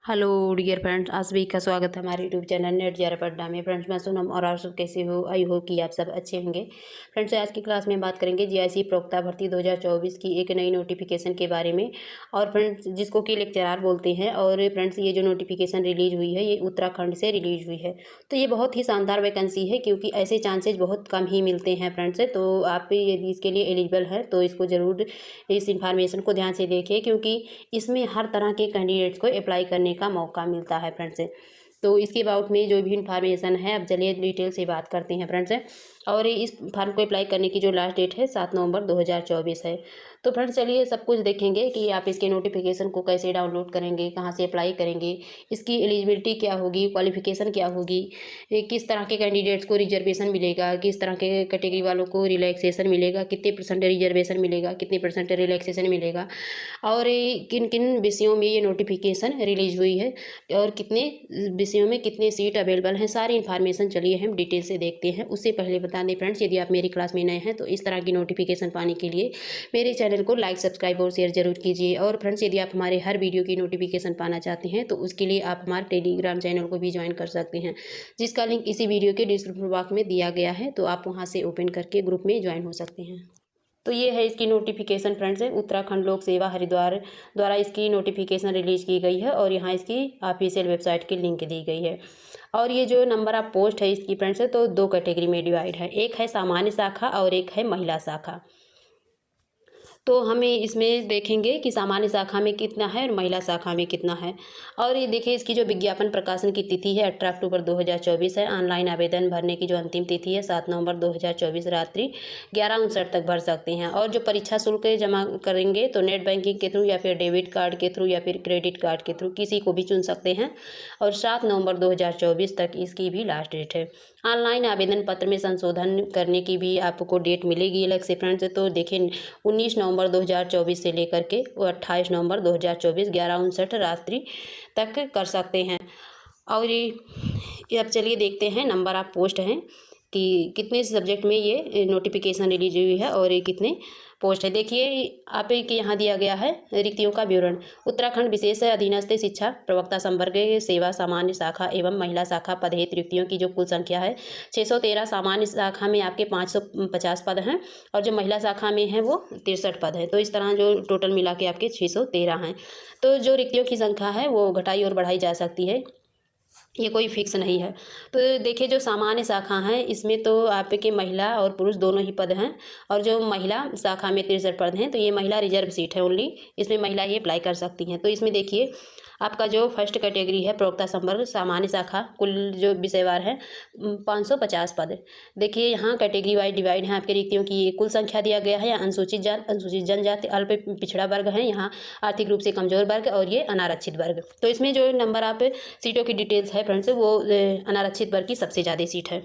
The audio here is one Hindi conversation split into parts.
हेलो डियर फ्रेंड्स, आप सभी का स्वागत है हमारे यूट्यूब चैनल नेट ज़रा पढ़ना में। फ्रेंड्स, मैं सोनम और आप सब कैसे हो? आई होप कि आप सब अच्छे होंगे। फ्रेंड्स, आज की क्लास में बात करेंगे जीआईसी प्रवक्ता भर्ती 2024 की एक नई नोटिफिकेशन के बारे में। और फ्रेंड्स, जिसको कि लेक्चरार बोलते हैं। और फ्रेंड्स, ये जो नोटिफिकेशन रिलीज हुई है ये उत्तराखंड से रिलीज हुई है। तो ये बहुत ही शानदार वैकेंसी है, क्योंकि ऐसे चांसेज बहुत कम ही मिलते हैं फ्रेंड्स। तो आप यदि इसके लिए एलिजिबल हैं तो इसको ज़रूर इस इंफॉर्मेशन को ध्यान से देखिए, क्योंकि इसमें हर तरह के कैंडिडेट्स को अप्लाई करने का मौका मिलता है फ्रेंड्स। तो इसके अबाउट में जो भी इन्फॉर्मेशन है, अब चलिए डिटेल से बात करते हैं फ्रेंड्स। और इस फॉर्म को अप्लाई करने की जो लास्ट डेट है 7 नवंबर 2024 है। तो फ्रेंड्स, चलिए सब कुछ देखेंगे कि आप इसके नोटिफिकेशन को कैसे डाउनलोड करेंगे, कहाँ से अप्लाई करेंगे, इसकी एलिजिबिलिटी क्या होगी, क्वालिफिकेशन क्या होगी, किस तरह के कैंडिडेट्स को रिजर्वेशन मिलेगा, किस तरह के कैटेगरी वालों को रिलैक्सेशन मिलेगा, कितने परसेंट रिजर्वेशन मिलेगा, कितने परसेंट रिलैक्सेशन मिलेगा, और किन किन विषयों में ये नोटिफिकेशन रिलीज हुई है, और कितने विषयों में कितने सीट अवेलेबल हैं, सारी इन्फॉर्मेशन चलिए हम डिटेल से देखते हैं। उससे पहले बता दें फ्रेंड्स, यदि आप मेरी क्लास में नए हैं तो इस तरह की नोटिफिकेशन पाने के लिए मेरे चैनल को लाइक, सब्सक्राइब और शेयर जरूर कीजिए। और फ्रेंड्स, यदि आप हमारे हर वीडियो की नोटिफिकेशन पाना चाहते हैं तो उसके लिए आप हमारे टेलीग्राम चैनल को भी ज्वाइन कर सकते हैं, जिसका लिंक इसी वीडियो के डिस्क्रिप्शन बॉक्स में दिया गया है। तो आप वहाँ से ओपन करके ग्रुप में ज्वाइन हो सकते हैं। तो ये है इसकी नोटिफिकेशन फ्रेंड्स। उत्तराखंड लोक सेवा हरिद्वार द्वारा इसकी नोटिफिकेशन रिलीज की गई है, और यहाँ इसकी ऑफिशियल वेबसाइट की लिंक दी गई है। और ये जो नंबर ऑफ पोस्ट है इसकी फ्रेंड्स है, तो 2 कैटेगरी में डिवाइड है। एक है सामान्य शाखा और एक है महिला शाखा। तो हमें इसमें देखेंगे कि सामान्य शाखा में कितना है और महिला शाखा में कितना है। और ये देखिए, इसकी जो विज्ञापन प्रकाशन की तिथि है 18 अक्टूबर 2024 है। ऑनलाइन आवेदन भरने की जो अंतिम तिथि है 7 नवंबर 2024 रात्रि 11:59 तक भर सकते हैं। और जो परीक्षा शुल्क जमा करेंगे तो नेट बैंकिंग के थ्रू या फिर डेबिट कार्ड के थ्रू या फिर क्रेडिट कार्ड के थ्रू किसी को भी चुन सकते हैं। और 7 नवंबर 2024 तक इसकी भी लास्ट डेट है। ऑनलाइन आवेदन पत्र में संशोधन करने की भी आपको डेट मिलेगी अलग से फ्रेंड्स। तो देखें, 19 नवंबर 2024 से लेकर के 28 नवंबर 2024 11:59 रात्रि तक कर सकते हैं। और ये अब चलिए देखते हैं नंबर ऑफ पोस्ट हैं कि कितने सब्जेक्ट में ये नोटिफिकेशन रिलीज हुई है और ये कितने पोस्ट है। देखिए, आप के यहाँ दिया गया है रिक्तियों का विवरण। उत्तराखंड विशेष अधीनस्थ शिक्षा प्रवक्ता संवर्ग सेवा सामान्य शाखा एवं महिला शाखा पद हेतु रिक्तियों की जो कुल संख्या है 613। सामान्य शाखा में आपके 550 पद हैं, और जो महिला शाखा में है वो 63 पद हैं। तो इस तरह जो टोटल मिला के आपके 613 हैं। तो जो रिक्तियों की संख्या है वो घटाई और बढ़ाई जा सकती है, ये कोई फिक्स नहीं है। तो देखिए, जो सामान्य शाखा है इसमें तो आपके महिला और पुरुष दोनों ही पद हैं। और जो महिला शाखा में 63 पद हैं, तो ये महिला रिजर्व सीट है ओनली, इसमें महिला ही अप्लाई कर सकती हैं। तो इसमें देखिए, आपका जो फर्स्ट कैटेगरी है प्रवक्ता संवर्ग सामान्य शाखा, कुल जो विषयवार है 550 पद। देखिए, यहाँ कैटेगरी वाइज डिवाइड है आपके रिक्तियों की कुल संख्या दिया गया है। अनुसूचित जाति, अनुसूचित जनजाति, अल्प पिछड़ा वर्ग है, यहाँ आर्थिक रूप से कमजोर वर्ग, और ये अनारक्षित वर्ग। तो इसमें जो नंबर आप सीटों की डिटेल्स है फ्रेंड्स, वो अनारक्षित वर्ग की सबसे ज़्यादा सीट है।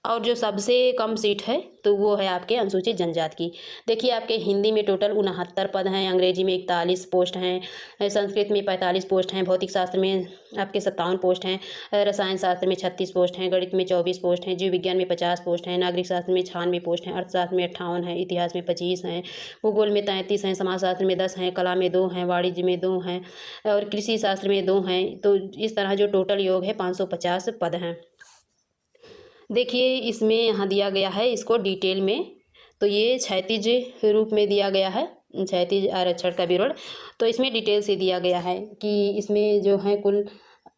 और जो सबसे कम सीट है तो वो है आपके अनुसूचित जनजाति की। देखिए, आपके हिंदी में टोटल 69 पद हैं, अंग्रेजी में 41 पोस्ट हैं, संस्कृत में 45 पोस्ट हैं, भौतिक शास्त्र में आपके 57 पोस्ट हैं, रसायन शास्त्र में 36 पोस्ट हैं, गणित में 24 पोस्ट हैं, जीव विज्ञान में 50 पोस्ट हैं, नागरिक शास्त्र में 96 पोस्ट हैं, अर्थशास्त्र में 58 हैं, इतिहास में 25 हैं, भूगोल में 33 हैं, समाजशास्त्र में 10 हैं, कला में 2 हैं, वाणिज्य में 2 हैं, और कृषि शास्त्र में 2 हैं। तो इस तरह जो टोटल योग है 550 पद हैं। देखिए, इसमें यहाँ दिया गया है इसको डिटेल में। तो ये क्षैतिज रूप में दिया गया है, क्षैतिज आरक्षण का विवरण। तो इसमें डिटेल से दिया गया है कि इसमें जो है कुल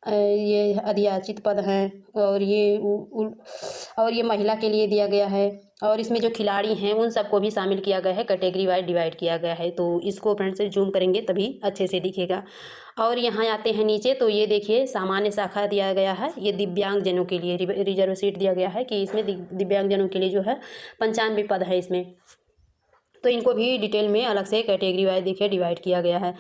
ये अधियाचित पद हैं, और ये महिला के लिए दिया गया है। और इसमें जो खिलाड़ी हैं उन सबको भी शामिल किया गया है, कैटेगरी वाइज डिवाइड किया गया है। तो इसको फ्रेंड्स जूम करेंगे तभी अच्छे से दिखेगा। और यहाँ आते हैं नीचे, तो ये देखिए सामान्य शाखा दिया गया है, ये दिव्यांग जनों के लिए रिजर्व सीट दिया गया है कि इसमें दिव्यांग जनों के लिए जो है 95 पद है इसमें। तो इनको भी डिटेल में अलग से कैटेगरी वाइज देखिए डिवाइड किया गया है।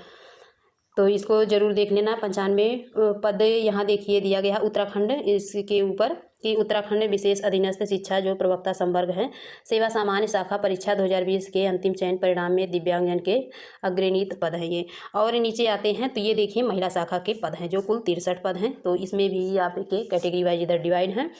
तो इसको जरूर देख लेना। 95 पद यहाँ देखिए दिया गया है उत्तराखंड, इसके ऊपर कि उत्तराखंड विशेष अधीनस्थ शिक्षा जो प्रवक्ता संवर्ग है सेवा सामान्य शाखा परीक्षा 2020 के अंतिम चयन परिणाम में दिव्यांगजन के अग्रणीत पद हैं ये। और नीचे आते हैं तो ये देखिए महिला शाखा के पद हैं जो कुल 63 पद हैं। तो इसमें भी आपके कैटेगरी वाइज इधर डिवाइड हैं।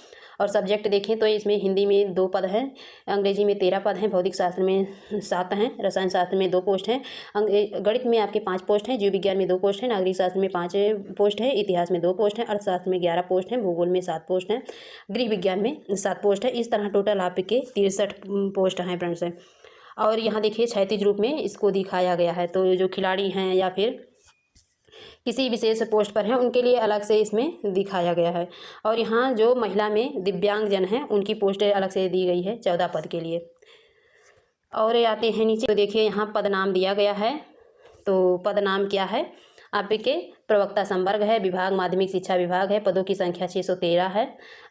और सब्जेक्ट देखें तो इसमें हिंदी में 2 पद हैं, अंग्रेजी में 13 पद हैं, भौतिक शास्त्र में 7 हैं, रसायन शास्त्र में 2 पोस्ट हैं, गणित में आपके 5 पोस्ट हैं, जीव विज्ञान में 2 पोस्ट हैं, नागरिक शास्त्र में 5 पोस्ट है, इतिहास में 2 पोस्ट हैं, अर्थशास्त्र में 11 पोस्ट हैं, भूगोल में 7 पोस्ट हैं, गृह विज्ञान में 7 पोस्ट है। इस तरह टोटल आपके 63 पोस्ट हैं फ्रेंड्स। और यहाँ देखिए क्षैतिज रूप में इसको दिखाया गया है। तो जो खिलाड़ी हैं या फिर किसी विशेष पोस्ट पर हैं उनके लिए अलग से इसमें दिखाया गया है। और यहाँ जो महिला में दिव्यांगजन हैं उनकी पोस्ट अलग से दी गई है 14 पद के लिए। और आते हैं नीचे तो देखिए यहाँ पद नाम दिया गया है। तो पद नाम क्या है आपके, प्रवक्ता संवर्ग है, विभाग माध्यमिक शिक्षा विभाग है, पदों की संख्या 613 है,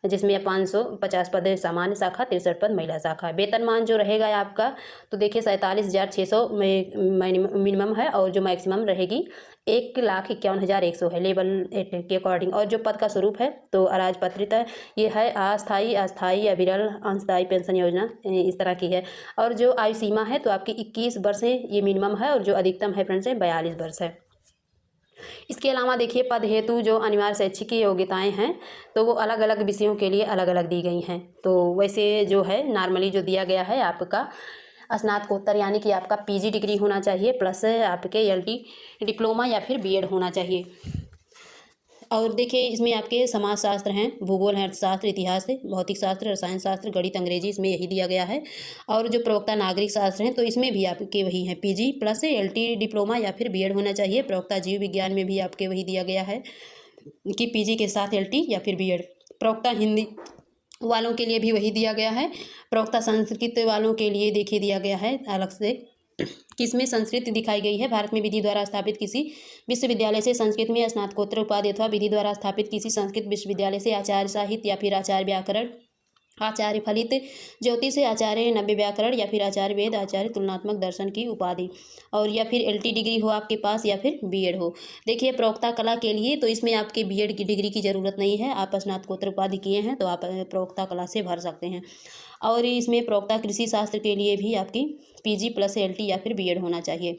जिसमें 550 पद सामान्य शाखा, 63 पद महिला शाखा। वेतनमान जो रहेगा आपका तो देखिए 47,600 मिनिमम है और जो मैक्सिमम रहेगी 1,51,100 है लेवल 8 के अकॉर्डिंग। और जो पद का स्वरूप है तो अराजपत्रित है, ये है अस्थायी, अस्थायी, अविरल, अंशदायी पेंशन योजना इस तरह की है। और जो आयु सीमा है तो आपकी 21 वर्ष है ये मिनिमम है और जो अधिकतम है फ्रेंड्स 42 वर्ष है। इसके अलावा देखिए पद हेतु जो अनिवार्य शैक्षिक योग्यताएं हैं तो वो अलग अलग विषयों के लिए अलग अलग दी गई हैं। तो वैसे जो है नॉर्मली जो दिया गया है आपका स्नातकोत्तर यानी कि आपका पीजी डिग्री होना चाहिए प्लस आपके एलटी डिप्लोमा या फिर बीएड होना चाहिए। और देखिए इसमें आपके समाजशास्त्र हैं, भूगोल है, अर्थशास्त्र, इतिहास है, भौतिक शास्त्र, रसायन शास्त्र, गणित, अंग्रेजी इसमें यही दिया गया है। और जो प्रवक्ता नागरिक शास्त्र हैं तो इसमें भी आपके वही हैं, पीजी प्लस एलटी डिप्लोमा या फिर बीएड होना चाहिए। प्रवक्ता जीव विज्ञान में भी आपके वही दिया गया है कि पीजी के साथ एलटी या फिर बीएड। प्रवक्ता हिंदी वालों के लिए भी वही दिया गया है। प्रवक्ता संस्कृत वालों के लिए देखिए दिया गया है अलग से, किसमें संस्कृत दिखाई गई है। भारत में विधि द्वारा स्थापित किसी विश्वविद्यालय से संस्कृत में स्नातकोत्तर उपाधि अथवा विधि द्वारा स्थापित किसी संस्कृत विश्वविद्यालय से आचार्य साहित्य या फिर आचार्य व्याकरण, आचार्य फलित ज्योतिष, आचार्य नव्य व्याकरण या फिर आचार्य वेद, आचार्य तुलनात्मक दर्शन की उपाधि। और या फिर एलटी डिग्री हो आपके पास या फिर बीएड हो। देखिए प्रवक्ता कला के लिए तो इसमें आपके बीएड की डिग्री की ज़रूरत नहीं है, आप स्नातकोत्तर उपाधि किए हैं तो आप प्रवक्ता कला से भर सकते हैं। और इसमें प्रवक्ता कृषि शास्त्र के लिए भी आपकी पीजी प्लस एलटी या फिर बीएड होना चाहिए।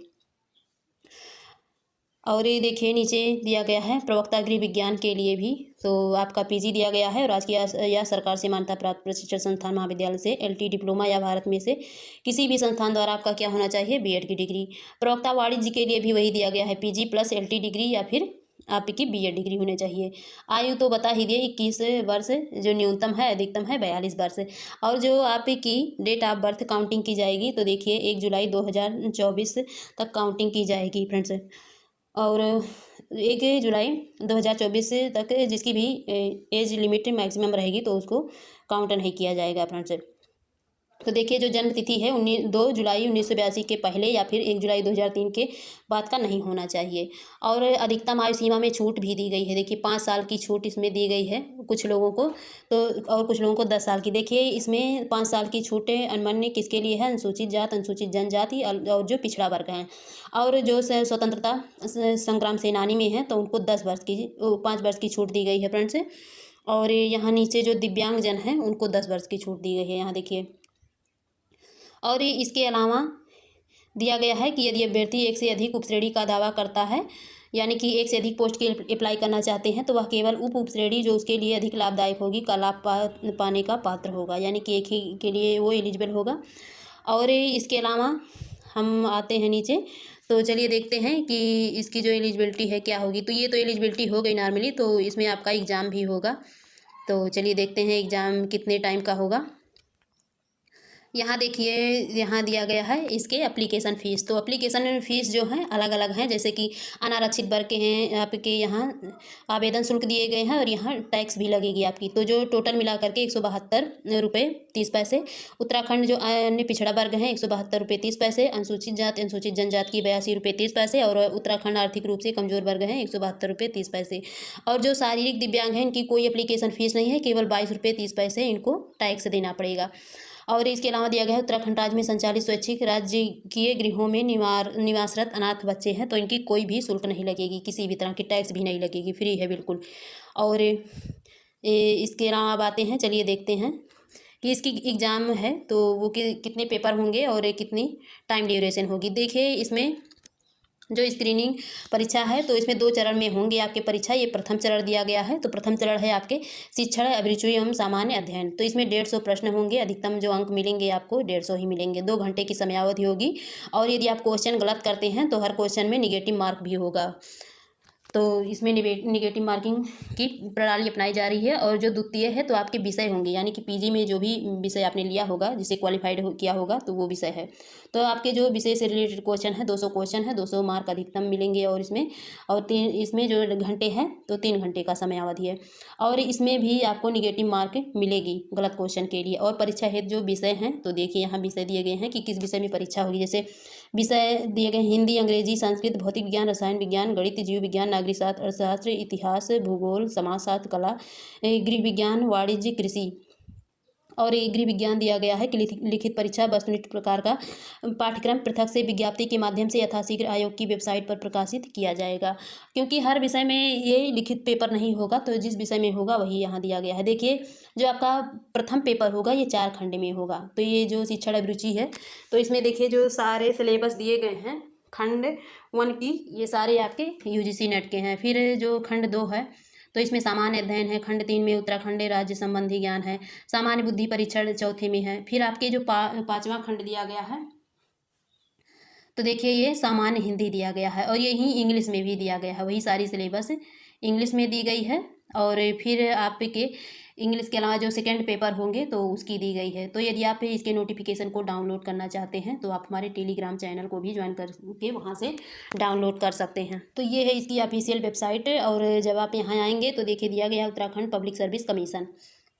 और ये देखिए नीचे दिया गया है प्रवक्ता गृह विज्ञान के लिए भी तो आपका पीजी दिया गया है। राजकीय या सरकार से मान्यता प्राप्त प्रशिक्षण संस्थान महाविद्यालय से एलटी डिप्लोमा या भारत में से किसी भी संस्थान द्वारा आपका क्या होना चाहिए, बीएड की डिग्री। प्रवक्ता वाणिज्य के लिए भी वही दिया गया है, पीजी प्लस एलटी डिग्री या फिर आपकी बीएड डिग्री होनी चाहिए। आयु तो बता ही दिए 21 वर्ष जो न्यूनतम है, अधिकतम है 42 वर्ष। और जो आपकी डेट ऑफ बर्थ काउंटिंग की जाएगी तो देखिए 1 जुलाई 2024 तक काउंटिंग की जाएगी फ्रेंड्स। और 1 जुलाई 2024 तक जिसकी भी एज लिमिट मैक्सिमम रहेगी तो उसको काउंट नहीं किया जाएगा फ्रेंड्स। तो देखिए जो जन्म तिथि है 2 जुलाई 1982 के पहले या फिर 1 जुलाई 2003 के बाद का नहीं होना चाहिए। और अधिकतम आयु सीमा में छूट भी दी गई है, देखिए 5 साल की छूट इसमें दी गई है कुछ लोगों को तो, और कुछ लोगों को 10 साल की। देखिए इसमें 5 साल की छूटें अनमन्य किसके लिए है, अनुसूचित जात, अनुसूचित जनजाति और जो पिछड़ा वर्ग हैं। और जो स्वतंत्रता संग्राम सेनानी में है तो उनको 5 वर्ष की छूट दी गई है फ्रेंड्स। और यहाँ नीचे जो दिव्यांगजन हैं उनको 10 वर्ष की छूट दी गई है यहाँ देखिए। और इसके अलावा दिया गया है कि यदि अभ्यर्थी एक से अधिक उपश्रेणी का दावा करता है यानी कि एक से अधिक पोस्ट के अप्लाई करना चाहते हैं तो वह केवल उपश्रेणी जो उसके लिए अधिक लाभदायक होगी का लाभ पाने का पात्र होगा, यानी कि एक ही के लिए वो एलिजिबल होगा। और इसके अलावा हम आते हैं नीचे तो चलिए देखते हैं कि इसकी जो एलिजिबिलिटी है क्या होगी। तो ये तो एलिजिबिलिटी हो गई नॉर्मली, तो इसमें आपका एग्ज़ाम भी होगा। तो चलिए देखते हैं एग्ज़ाम कितने टाइम का होगा। यहाँ देखिए यहाँ दिया गया है इसके एप्लीकेशन फ़ीस। तो एप्लीकेशन फ़ीस जो है अलग अलग हैं, जैसे कि अनारक्षित वर्ग के हैं आपके यहाँ आवेदन शुल्क दिए गए हैं और यहाँ टैक्स भी लगेगी आपकी। तो जो टोटल मिला करके 172 रुपये 30 पैसे। उत्तराखंड जो अन्य पिछड़ा वर्ग हैं 172 रुपये 30 पैसे। अनुसूचित जात अनुसूचित जनजाति की 82 रुपये 30 पैसे। और उत्तराखंड आर्थिक रूप से कमजोर वर्ग हैं 172 रुपये 30 पैसे। और जो शारीरिक दिव्यांग हैं इनकी कोई एप्लीकेशन फ़ीस नहीं है, केवल 22 रुपये 30 पैसे इनको टैक्स देना पड़ेगा। और इसके अलावा दिया गया है उत्तराखंड राज्य में संचालित स्वैच्छिक राजकीय गृहों में निवासरत अनाथ बच्चे हैं तो इनकी कोई भी शुल्क नहीं लगेगी, किसी भी तरह की टैक्स भी नहीं लगेगी, फ्री है बिल्कुल। और इसके अलावा अब आते हैं, चलिए देखते हैं कि इसकी एग्ज़ाम है तो वो कितने पेपर होंगे और कितनी टाइम ड्यूरेशन होगी। देखिए इसमें जो स्क्रीनिंग परीक्षा है तो इसमें 2 चरण में होंगे आपके परीक्षा। ये प्रथम चरण दिया गया है। तो प्रथम चरण है आपके शिक्षण अभिरुचि एवं सामान्य अध्ययन। तो इसमें 150 प्रश्न होंगे। अधिकतम जो अंक मिलेंगे आपको 150 ही मिलेंगे। 2 घंटे की समयावधि होगी और यदि आप क्वेश्चन गलत करते हैं तो हर क्वेश्चन में निगेटिव मार्क भी होगा। तो इसमें निगेटिव मार्किंग की प्रणाली अपनाई जा रही है। और जो द्वितीय है तो आपके विषय होंगे, यानी कि पीजी में जो भी विषय आपने लिया होगा, जिसे क्वालिफाइड किया होगा, तो वो विषय है। तो आपके जो विषय से रिलेटेड क्वेश्चन है 200 क्वेश्चन है, 200 मार्क अधिकतम मिलेंगे। और इसमें जो घंटे हैं तो 3 घंटे का समयावधि है। और इसमें भी आपको निगेटिव मार्क मिलेगी गलत क्वेश्चन के लिए। और परीक्षा हेतु जो विषय हैं तो देखिए यहाँ विषय दिए गए हैं कि किस विषय में परीक्षा होगी। जैसे विषय दिए गए हिंदी, अंग्रेजी, संस्कृत, भौतिक विज्ञान, रसायन विज्ञान, गणित, जीव विज्ञान, नागरिक शास्त्र, अर्थशास्त्र, इतिहास, भूगोल, समाजशास्त्र, कला, गृह विज्ञान, वाणिज्य, कृषि। और ये गृह विज्ञान दिया गया है कि लिखित परीक्षा वस्तुनिष्ठ प्रकार का पाठ्यक्रम पृथक से विज्ञप्ति के माध्यम से यथाशीघ्र आयोग की वेबसाइट पर प्रकाशित किया जाएगा। क्योंकि हर विषय में ये लिखित पेपर नहीं होगा, तो जिस विषय में होगा वही यहाँ दिया गया है। देखिए जो आपका प्रथम पेपर होगा ये 4 खंड में होगा। तो ये जो शिक्षण अभिरुचि है तो इसमें देखिए जो सारे सिलेबस दिए गए हैं खंड 1 की, ये सारे आपके यूजीसी नेट के हैं। फिर जो खंड 2 है तो इसमें सामान्य अध्ययन है। खंड 3 में उत्तराखंड राज्य संबंधी ज्ञान है। सामान्य बुद्धि परीक्षण चौथे में है। फिर आपके जो 5वां खंड दिया गया है तो देखिए ये सामान्य हिंदी दिया गया है। और यही इंग्लिश में भी दिया गया है, वही सारी सिलेबस इंग्लिश में दी गई है। और फिर आपके इंग्लिश के अलावा जो सेकंड पेपर होंगे तो उसकी दी गई है। तो यदि आप इसके नोटिफिकेशन को डाउनलोड करना चाहते हैं तो आप हमारे टेलीग्राम चैनल को भी ज्वाइन करके वहाँ से डाउनलोड कर सकते हैं। तो ये है इसकी ऑफिशियल वेबसाइट। और जब आप यहाँ आएंगे तो देखिए दिया गया है उत्तराखंड पब्लिक सर्विस कमीशन।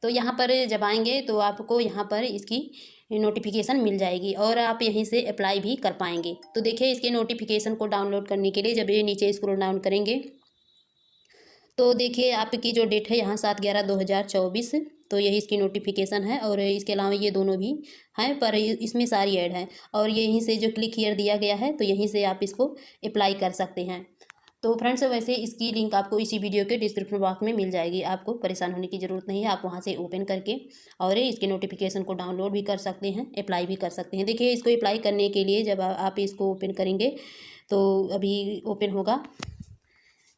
तो यहाँ पर जब आएंगे तो आपको यहाँ पर इसकी नोटिफिकेशन मिल जाएगी और आप यहीं से अप्लाई भी कर पाएंगे। तो देखिए इसके नोटिफिकेशन को डाउनलोड करने के लिए जब ये नीचे स्क्रॉल डाउन करेंगे तो देखिए आपकी जो डेट है यहाँ 7/11/2024, तो यही इसकी नोटिफिकेशन है। और इसके अलावा ये दोनों भी हैं पर इसमें सारी ऐड है। और यहीं से जो क्लिक हियर दिया गया है तो यहीं से आप इसको अप्लाई कर सकते हैं। तो फ्रेंड्स वैसे इसकी लिंक आपको इसी वीडियो के डिस्क्रिप्शन बॉक्स में मिल जाएगी। आपको परेशान होने की ज़रूरत नहीं है। आप वहाँ से ओपन करके और इसके नोटिफिकेशन को डाउनलोड भी कर सकते हैं, अप्लाई भी कर सकते हैं। देखिए इसको अप्लाई करने के लिए जब आप इसको ओपन करेंगे तो अभी ओपन होगा।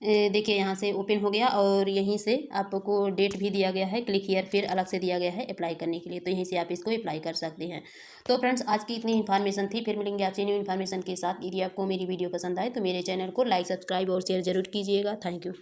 देखिए यहाँ से ओपन हो गया और यहीं से आपको डेट भी दिया गया है, क्लिक हियर फिर अलग से दिया गया है अप्लाई करने के लिए। तो यहीं से आप इसको अप्लाई कर सकते हैं। तो फ्रेंड्स आज की इतनी इन्फॉर्मेशन थी। फिर मिलेंगे आपसे न्यू इन्फॉर्मेशन के साथ। यदि आपको मेरी वीडियो पसंद आए तो मेरे चैनल को लाइक, सब्सक्राइब और शेयर जरूर कीजिएगा। Thank you.